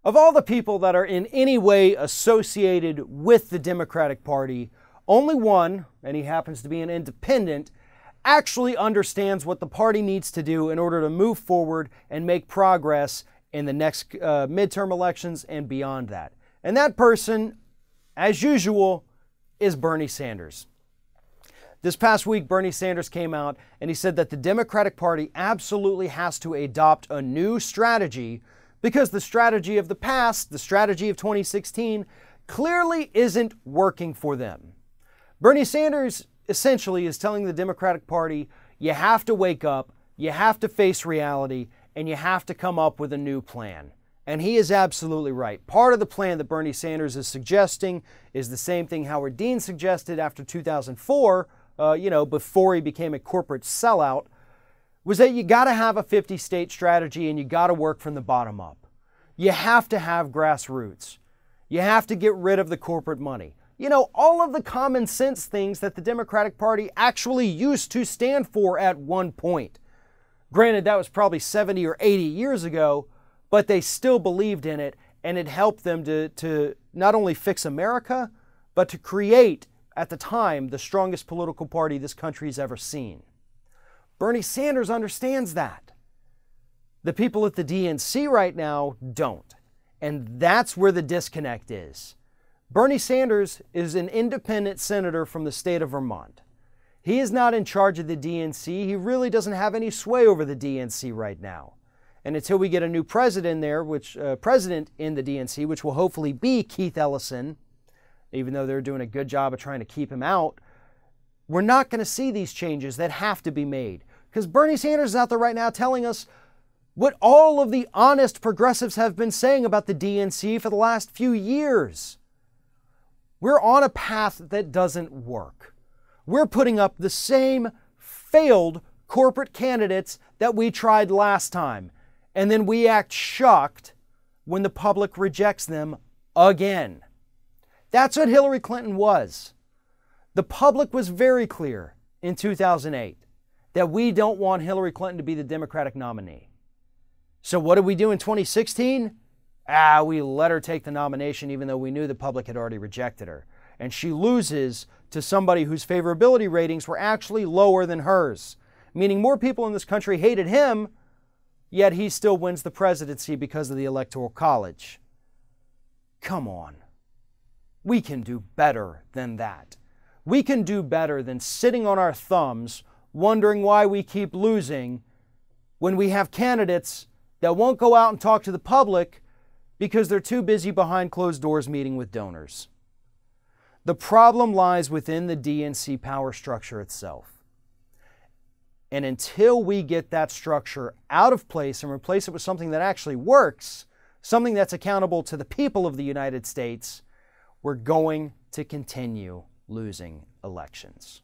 Of all the people that are in any way associated with the Democratic Party, only one, and he happens to be an independent, actually understands what the party needs to do in order to move forward and make progress in the next midterm elections and beyond that. And that person, as usual, is Bernie Sanders. This past week, Bernie Sanders came out and he said that the Democratic Party absolutely has to adopt a new strategy because the strategy of the past, the strategy of 2016, clearly isn't working for them. Bernie Sanders essentially is telling the Democratic Party, you have to wake up, you have to face reality, and you have to come up with a new plan. And he is absolutely right. Part of the plan that Bernie Sanders is suggesting is the same thing Howard Dean suggested after 2004, before he became a corporate sellout, was that you got to have a 50-state strategy and you got to work from the bottom up. You have to have grassroots. You have to get rid of the corporate money. All of the common sense things that the Democratic Party actually used to stand for at one point. Granted, that was probably 70 or 80 years ago, but they still believed in it, and it helped them to not only fix America, but to create, at the time, the strongest political party this country's ever seen. Bernie Sanders understands that. The people at the DNC right now don't. And that's where the disconnect is. Bernie Sanders is an independent senator from the state of Vermont. He is not in charge of the DNC. He really doesn't have any sway over the DNC right now. And until we get a new president there, president in the DNC, which will hopefully be Keith Ellison, even though they're doing a good job of trying to keep him out, we're not going to see these changes that have to be made. Because Bernie Sanders is out there right now telling us what all of the honest progressives have been saying about the DNC for the last few years. We're on a path that doesn't work. We're putting up the same failed corporate candidates that we tried last time. And then we act shocked when the public rejects them again. That's what Hillary Clinton was. The public was very clear in 2008 that we don't want Hillary Clinton to be the Democratic nominee. So what did we do in 2016? We let her take the nomination even though we knew the public had already rejected her. And she loses to somebody whose favorability ratings were actually lower than hers, meaning more people in this country hated him, yet he still wins the presidency because of the Electoral College. Come on. We can do better than that. We can do better than sitting on our thumbs wondering why we keep losing when we have candidates that won't go out and talk to the public because they're too busy behind closed doors meeting with donors. The problem lies within the DNC power structure itself. And until we get that structure out of place and replace it with something that actually works, something that's accountable to the people of the United States, we're going to continue losing elections.